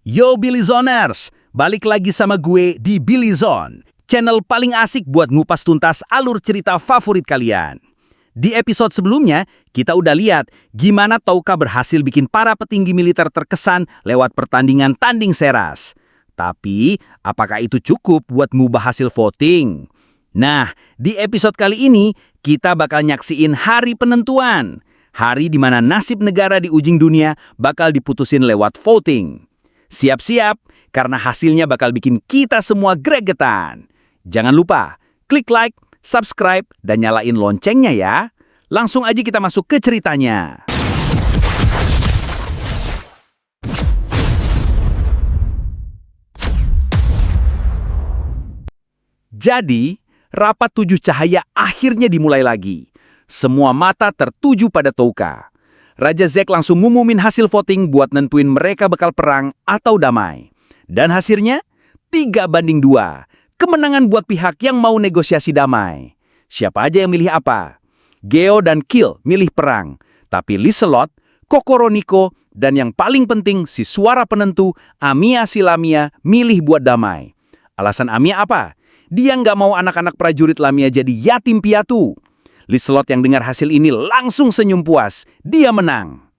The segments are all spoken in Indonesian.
Yo Billyzoners, balik lagi sama gue di Billyzone, channel paling asik buat ngupas tuntas alur cerita favorit kalian. Di episode sebelumnya, kita udah lihat gimana Touka berhasil bikin para petinggi militer terkesan lewat pertandingan tanding seras. Tapi, apakah itu cukup buat ngubah hasil voting? Nah, di episode kali ini, kita bakal nyaksiin hari penentuan. Hari di mana nasib negara di ujung dunia bakal diputusin lewat voting. Siap-siap, karena hasilnya bakal bikin kita semua gregetan. Jangan lupa, klik like, subscribe, dan nyalain loncengnya ya. Langsung aja kita masuk ke ceritanya. Jadi, rapat 7 cahaya akhirnya dimulai lagi. Semua mata tertuju pada Touka. Raja Zek langsung ngumumin hasil voting buat nentuin mereka bakal perang atau damai. Dan hasilnya 3-2. Kemenangan buat pihak yang mau negosiasi damai. Siapa aja yang milih apa? Geo dan Kill milih perang. Tapi Liselot, Kokoro Nico, dan yang paling penting si suara penentu Amiya si Lamia milih buat damai. Alasan Amiya apa? Dia nggak mau anak-anak prajurit Lamia jadi yatim piatu. Liselot yang dengar hasil ini langsung senyum puas. Dia menang.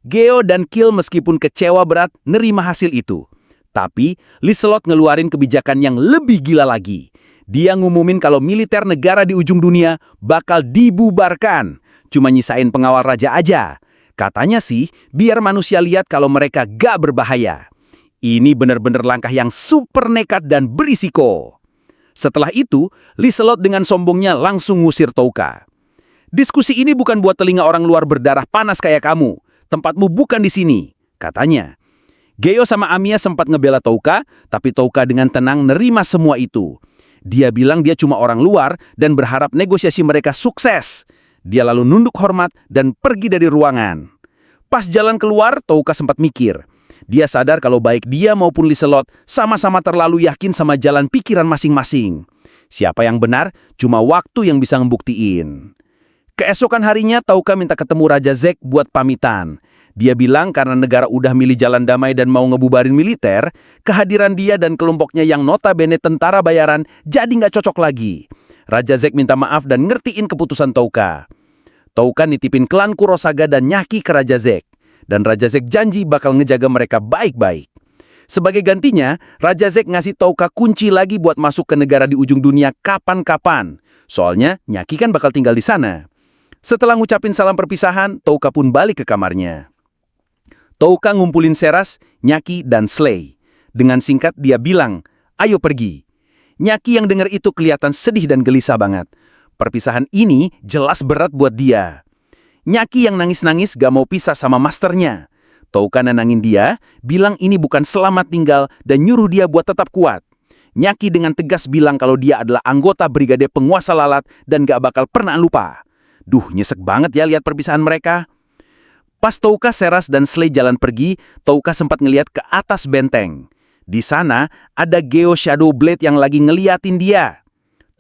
Geo dan Kill meskipun kecewa berat nerima hasil itu. Tapi Liselot ngeluarin kebijakan yang lebih gila lagi. Dia ngumumin kalau militer negara di ujung dunia bakal dibubarkan. Cuma nyisain pengawal raja aja. Katanya sih biar manusia lihat kalau mereka gak berbahaya. Ini bener-bener langkah yang super nekat dan berisiko. Setelah itu, Liselot dengan sombongnya langsung ngusir Touka. Diskusi ini bukan buat telinga orang luar berdarah panas kayak kamu. Tempatmu bukan di sini, katanya. Geo sama Amiya sempat ngebela Touka, tapi Touka dengan tenang nerima semua itu. Dia bilang dia cuma orang luar dan berharap negosiasi mereka sukses. Dia lalu nunduk hormat dan pergi dari ruangan. Pas jalan keluar, Touka sempat mikir. Dia sadar kalau baik dia maupun Liselot sama-sama terlalu yakin sama jalan pikiran masing-masing. Siapa yang benar, cuma waktu yang bisa ngebuktiin. Keesokan harinya, Touka minta ketemu Raja Zek buat pamitan. Dia bilang karena negara udah milih jalan damai dan mau ngebubarin militer, kehadiran dia dan kelompoknya yang notabene tentara bayaran jadi nggak cocok lagi. Raja Zek minta maaf dan ngertiin keputusan Touka. Touka nitipin klan Kurosaga dan Nyaki ke Raja Zek. Dan Raja Zek janji bakal ngejaga mereka baik-baik. Sebagai gantinya, Raja Zek ngasih Touka kunci lagi buat masuk ke negara di ujung dunia kapan-kapan. Soalnya Nyaki kan bakal tinggal di sana. Setelah ngucapin salam perpisahan, Touka pun balik ke kamarnya. Touka ngumpulin Seras, Nyaki, dan Slay. Dengan singkat dia bilang, ayo pergi. Nyaki yang dengar itu kelihatan sedih dan gelisah banget. Perpisahan ini jelas berat buat dia. Nyaki yang nangis-nangis gak mau pisah sama masternya. Touka nenangin dia, bilang ini bukan selamat tinggal dan nyuruh dia buat tetap kuat. Nyaki dengan tegas bilang kalau dia adalah anggota brigade penguasa lalat dan gak bakal pernah lupa. Duh, nyesek banget ya lihat perpisahan mereka. Pas Touka, Seras, dan Slay jalan pergi, Touka sempat ngeliat ke atas benteng. Di sana ada Geo Shadow Blade yang lagi ngeliatin dia.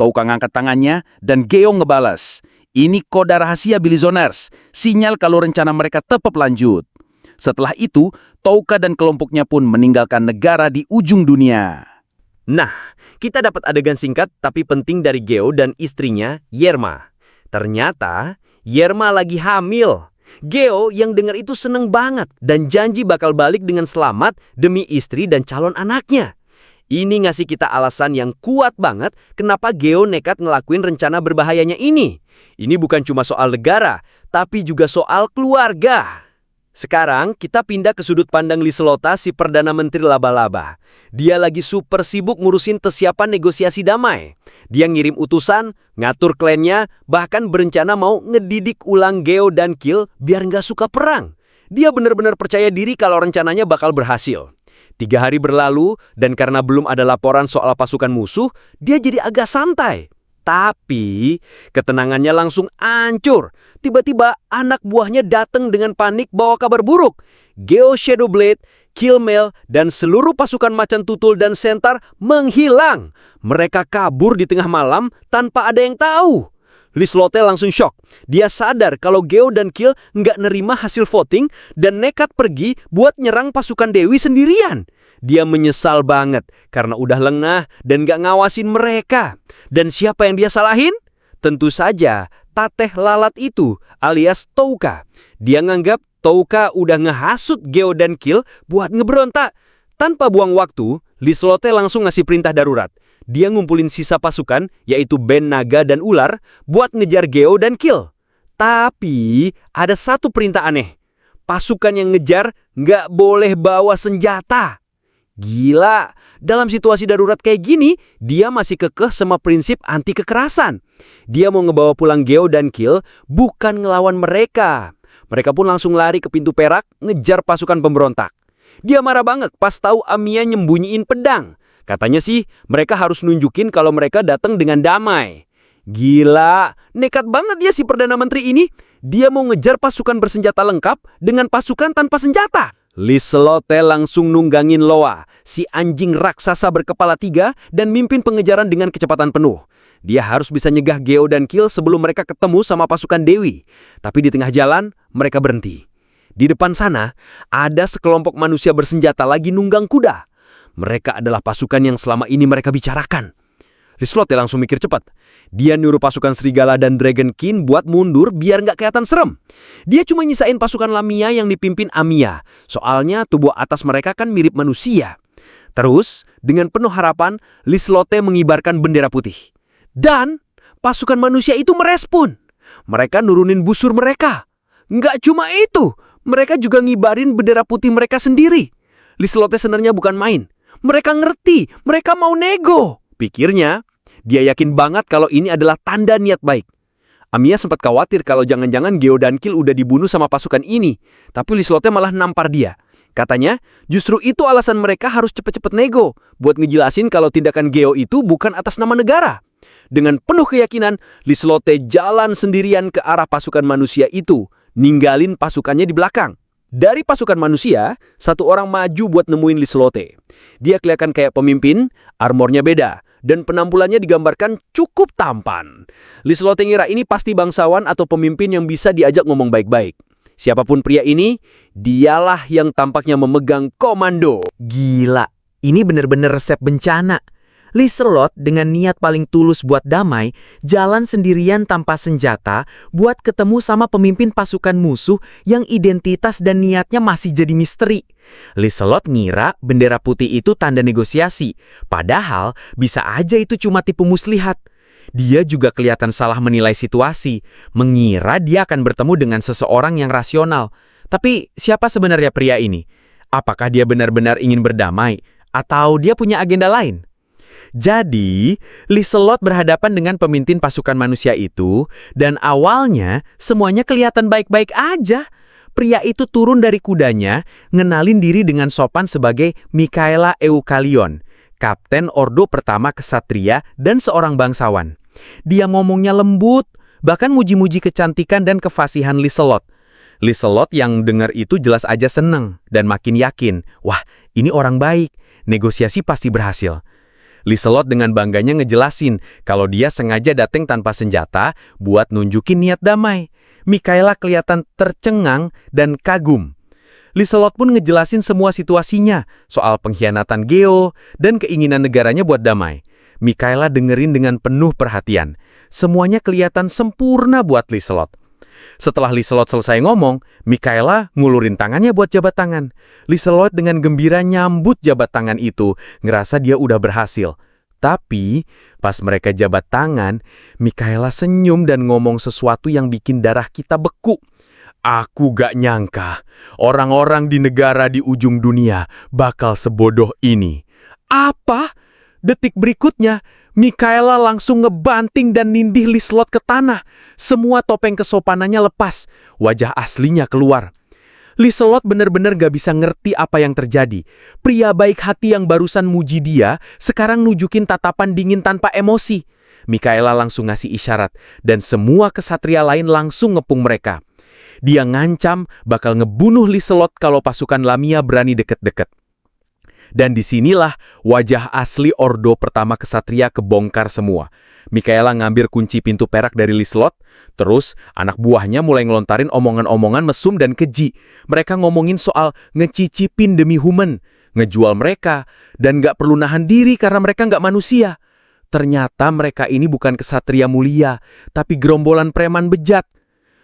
Touka ngangkat tangannya dan Geo ngebalas. Ini kode rahasia Billyzoners, sinyal kalau rencana mereka tetap lanjut. Setelah itu, Touka dan kelompoknya pun meninggalkan negara di ujung dunia. Nah, kita dapat adegan singkat tapi penting dari Geo dan istrinya, Yerma. Ternyata, Yerma lagi hamil. Geo yang dengar itu seneng banget dan janji bakal balik dengan selamat demi istri dan calon anaknya. Ini ngasih kita alasan yang kuat banget kenapa Geo nekat ngelakuin rencana berbahayanya ini. Ini bukan cuma soal negara, tapi juga soal keluarga. Sekarang kita pindah ke sudut pandang Liselota si Perdana Menteri Laba-Laba. Dia lagi super sibuk ngurusin kesiapan negosiasi damai. Dia ngirim utusan, ngatur klannya, bahkan berencana mau ngedidik ulang Geo dan Kill biar nggak suka perang. Dia benar-benar percaya diri kalau rencananya bakal berhasil. 3 hari berlalu, dan karena belum ada laporan soal pasukan musuh, dia jadi agak santai. Tapi, ketenangannya langsung hancur. Tiba-tiba, anak buahnya datang dengan panik bawa kabar buruk. Geo Shadowblade, Killmail, dan seluruh pasukan Macan Tutul dan Centaur menghilang. Mereka kabur di tengah malam tanpa ada yang tahu. Liselot langsung shock. Dia sadar kalau Geo dan Kill nggak nerima hasil voting dan nekat pergi buat nyerang pasukan Dewi sendirian. Dia menyesal banget karena udah lengah dan gak ngawasin mereka. Dan siapa yang dia salahin? Tentu saja Tateh Lalat itu alias Touka. Dia nganggap Touka udah ngehasut Geo dan Kill buat ngeberontak. Tanpa buang waktu, Liselotte langsung ngasih perintah darurat. Dia ngumpulin sisa pasukan, yaitu band naga dan ular, buat ngejar Geo dan Kill. Tapi ada satu perintah aneh. Pasukan yang ngejar nggak boleh bawa senjata. Gila, dalam situasi darurat kayak gini, dia masih kekeh sama prinsip anti kekerasan. Dia mau ngebawa pulang Geo dan Kill, bukan ngelawan mereka. Mereka pun langsung lari ke pintu perak, ngejar pasukan pemberontak. Dia marah banget pas tahu Amiya nyembunyiin pedang. Katanya sih, mereka harus nunjukin kalau mereka datang dengan damai. Gila, nekat banget dia si Perdana Menteri ini. Dia mau ngejar pasukan bersenjata lengkap dengan pasukan tanpa senjata. Liselotte langsung nunggangin Loa, si anjing raksasa berkepala 3 dan mimpin pengejaran dengan kecepatan penuh. Dia harus bisa nyegah Geo dan Kill sebelum mereka ketemu sama pasukan Dewi. Tapi di tengah jalan, mereka berhenti. Di depan sana, ada sekelompok manusia bersenjata lagi nunggang kuda. Mereka adalah pasukan yang selama ini mereka bicarakan. Liselotte langsung mikir cepat. Dia nyuruh pasukan Serigala dan Dragon King buat mundur biar nggak kelihatan serem. Dia cuma nyisain pasukan Lamia yang dipimpin Amiya. Soalnya tubuh atas mereka kan mirip manusia. Terus, dengan penuh harapan, Liselotte mengibarkan bendera putih. Dan pasukan manusia itu merespon. Mereka nurunin busur mereka. Nggak cuma itu, mereka juga ngibarin bendera putih mereka sendiri. Liselotte sebenarnya bukan main. Mereka ngerti, mereka mau nego. Pikirnya, dia yakin banget kalau ini adalah tanda niat baik. Amiya sempat khawatir kalau jangan-jangan Geo dan Kill udah dibunuh sama pasukan ini. Tapi Liselotte malah nampar dia. Katanya, justru itu alasan mereka harus cepet-cepet nego. Buat ngejelasin kalau tindakan Geo itu bukan atas nama negara. Dengan penuh keyakinan, Liselotte jalan sendirian ke arah pasukan manusia itu, ninggalin pasukannya di belakang. Dari pasukan manusia, satu orang maju buat nemuin Liselotte. Dia kelihatan kayak pemimpin, armornya beda, dan penampilannya digambarkan cukup tampan. Liselotte ngira ini pasti bangsawan atau pemimpin yang bisa diajak ngomong baik-baik. Siapapun pria ini, dialah yang tampaknya memegang komando. Gila, ini bener-bener resep bencana. Liselotte dengan niat paling tulus buat damai, jalan sendirian tanpa senjata buat ketemu sama pemimpin pasukan musuh yang identitas dan niatnya masih jadi misteri. Liselotte ngira bendera putih itu tanda negosiasi, padahal bisa aja itu cuma tipu muslihat. Dia juga kelihatan salah menilai situasi, mengira dia akan bertemu dengan seseorang yang rasional. Tapi siapa sebenarnya pria ini? Apakah dia benar-benar ingin berdamai? Atau dia punya agenda lain? Jadi, Liselotte berhadapan dengan pemimpin pasukan manusia itu, dan awalnya semuanya kelihatan baik-baik aja. Pria itu turun dari kudanya, ngenalin diri dengan sopan sebagai Michaela Eukalion, Kapten Ordo Pertama Kesatria dan seorang bangsawan. Dia ngomongnya lembut, bahkan muji-muji kecantikan dan kefasihan Liselotte. Liselotte yang dengar itu jelas aja seneng dan makin yakin, wah ini orang baik, negosiasi pasti berhasil. Liselotte dengan bangganya ngejelasin kalau dia sengaja datang tanpa senjata buat nunjukin niat damai. Michaela kelihatan tercengang dan kagum. Liselotte pun ngejelasin semua situasinya, soal pengkhianatan Geo dan keinginan negaranya buat damai. Michaela dengerin dengan penuh perhatian. Semuanya kelihatan sempurna buat Liselotte. Setelah Liselotte selesai ngomong, Michaela ngulurin tangannya buat jabat tangan. Liselotte dengan gembira nyambut jabat tangan itu, ngerasa dia udah berhasil. Tapi, pas mereka jabat tangan, Michaela senyum dan ngomong sesuatu yang bikin darah kita beku. Aku gak nyangka, orang-orang di negara di ujung dunia bakal sebodoh ini. Apa? Detik berikutnya, Michaela langsung ngebanting dan nindih Liselotte ke tanah. Semua topeng kesopanannya lepas, wajah aslinya keluar. Liselotte bener-bener gak bisa ngerti apa yang terjadi. Pria baik hati yang barusan muji dia, sekarang nujukin tatapan dingin tanpa emosi. Michaela langsung ngasih isyarat, dan semua kesatria lain langsung ngepung mereka. Dia ngancam bakal ngebunuh Liselotte kalau pasukan Lamia berani deket-deket. Dan disinilah wajah asli Ordo Pertama Kesatria kebongkar semua. Michaela ngambil kunci pintu perak dari Liselotte, terus anak buahnya mulai ngelontarin omongan-omongan mesum dan keji. Mereka ngomongin soal ngecicipin demi human, ngejual mereka, dan nggak perlu nahan diri karena mereka nggak manusia. Ternyata mereka ini bukan kesatria mulia, tapi gerombolan preman bejat.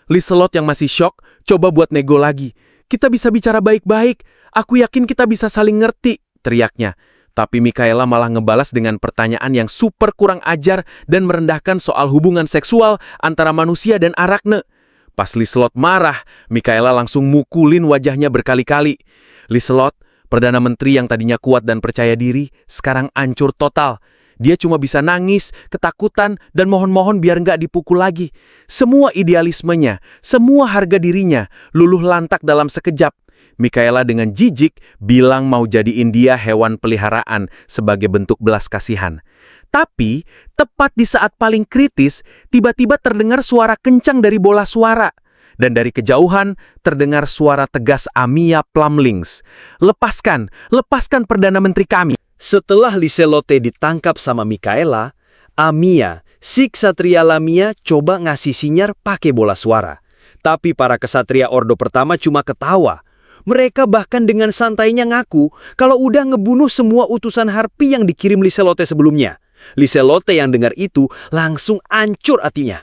Liselot yang masih syok, coba buat nego lagi. Kita bisa bicara baik-baik, aku yakin kita bisa saling ngerti, teriaknya. Tapi Mikaela malah ngebalas dengan pertanyaan yang super kurang ajar dan merendahkan soal hubungan seksual antara manusia dan Arachne. Pas Liselot marah, Mikaela langsung mukulin wajahnya berkali-kali. Liselot, Perdana Menteri yang tadinya kuat dan percaya diri, sekarang hancur total. Dia cuma bisa nangis, ketakutan, dan mohon-mohon biar nggak dipukul lagi. Semua idealismenya, semua harga dirinya, luluh lantak dalam sekejap. Mikaela dengan jijik bilang mau jadiin dia hewan peliharaan sebagai bentuk belas kasihan. Tapi, tepat di saat paling kritis, tiba-tiba terdengar suara kencang dari bola suara. Dan dari kejauhan, terdengar suara tegas Amia Plumlings. Lepaskan Perdana Menteri kami. Setelah Liselote ditangkap sama Mikaela, Amia, si ksatria Lamia coba ngasih sinyar pakai bola suara. Tapi para kesatria Ordo Pertama cuma ketawa. Mereka bahkan dengan santainya ngaku kalau udah ngebunuh semua utusan Harpi yang dikirim Liselote sebelumnya. Liselote yang dengar itu langsung hancur hatinya.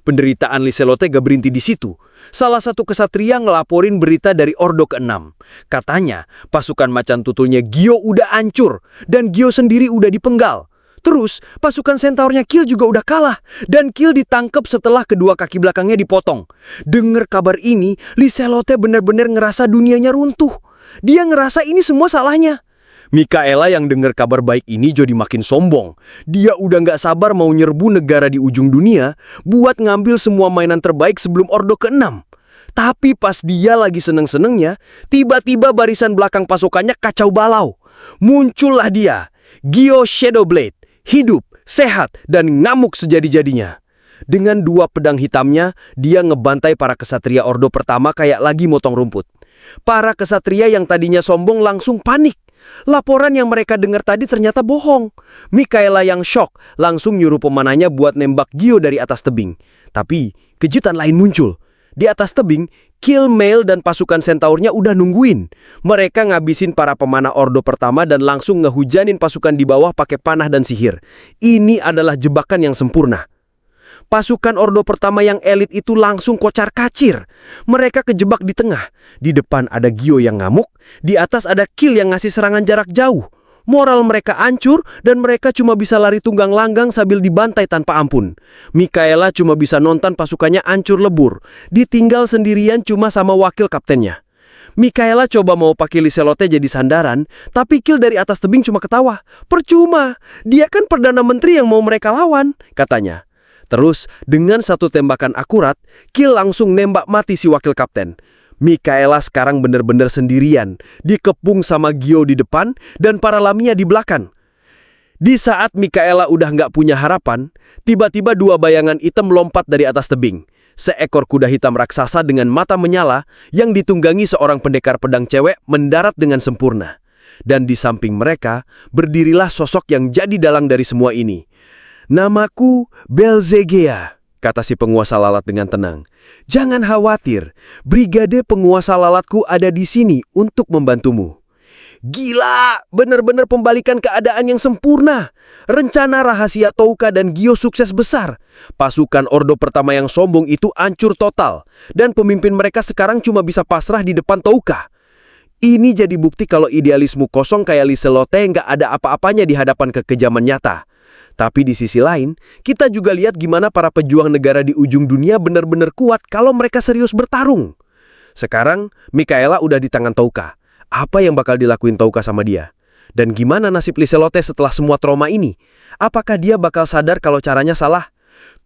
Penderitaan Liselote gak berhenti di situ. Salah satu kesatria ngelaporin berita dari Ordo ke-6. Katanya, pasukan macan tutulnya Gyo udah hancur, dan Gyo sendiri udah dipenggal. Terus, pasukan Centaurnya Kill juga udah kalah, dan Kill ditangkap setelah kedua kaki belakangnya dipotong. Dengar kabar ini, Liselote benar-benar ngerasa dunianya runtuh. Dia ngerasa ini semua salahnya. Mikaela yang dengar kabar baik ini jadi makin sombong. Dia udah nggak sabar mau nyerbu negara di ujung dunia buat ngambil semua mainan terbaik sebelum Ordo ke-6. Tapi pas dia lagi seneng-senengnya, tiba-tiba barisan belakang pasukannya kacau balau. Muncullah dia, Gyo Shadowblade, hidup, sehat, dan ngamuk sejadi-jadinya. Dengan dua pedang hitamnya, dia ngebantai para kesatria Ordo Pertama kayak lagi motong rumput. Para kesatria yang tadinya sombong langsung panik. Laporan yang mereka dengar tadi ternyata bohong. Mikaela yang shock langsung nyuruh pemanahnya buat nembak Gyo dari atas tebing. Tapi kejutan lain muncul. Di atas tebing, Kill, Mail dan pasukan Centaurnya udah nungguin. Mereka ngabisin para pemanah Ordo Pertama dan langsung ngehujanin pasukan di bawah pakai panah dan sihir. Ini adalah jebakan yang sempurna. Pasukan Ordo Pertama yang elit itu langsung kocar-kacir. Mereka kejebak di tengah. Di depan ada Gyo yang ngamuk, di atas ada Kill yang ngasih serangan jarak jauh. Moral mereka hancur dan mereka cuma bisa lari tunggang langgang sambil dibantai tanpa ampun. Mikaela cuma bisa nonton pasukannya hancur lebur, ditinggal sendirian cuma sama wakil kaptennya. Mikaela coba mau pakai Liselote jadi sandaran, tapi Kill dari atas tebing cuma ketawa. Percuma, dia kan Perdana Menteri yang mau mereka lawan, katanya. Terus, dengan satu tembakan akurat, Kill langsung nembak mati si wakil kapten. Mikaela sekarang bener-bener sendirian, dikepung sama Gyo di depan dan para Lamia di belakang. Di saat Mikaela udah nggak punya harapan, tiba-tiba dua bayangan hitam lompat dari atas tebing. Seekor kuda hitam raksasa dengan mata menyala yang ditunggangi seorang pendekar pedang cewek mendarat dengan sempurna. Dan di samping mereka, berdirilah sosok yang jadi dalang dari semua ini. "Namaku Belzegea," kata si penguasa lalat dengan tenang. "Jangan khawatir, brigade penguasa lalatku ada di sini untuk membantumu." Gila, benar-benar pembalikan keadaan yang sempurna. Rencana rahasia Touka dan Gyo sukses besar. Pasukan Ordo Pertama yang sombong itu hancur total, dan pemimpin mereka sekarang cuma bisa pasrah di depan Touka. Ini jadi bukti kalau idealisme kosong kayak Liselote nggak ada apa-apanya di hadapan kekejaman nyata. Tapi di sisi lain, kita juga lihat gimana para pejuang negara di ujung dunia benar-benar kuat kalau mereka serius bertarung. Sekarang, Mikaela udah di tangan Touka. Apa yang bakal dilakuin Touka sama dia? Dan gimana nasib Liselote setelah semua trauma ini? Apakah dia bakal sadar kalau caranya salah?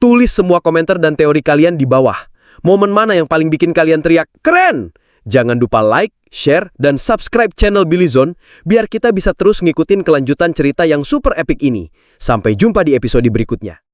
Tulis semua komentar dan teori kalian di bawah. Momen mana yang paling bikin kalian teriak, "Keren!" Jangan lupa like, share, dan subscribe channel Billy Zone biar kita bisa terus ngikutin kelanjutan cerita yang super epic ini. Sampai jumpa di episode berikutnya.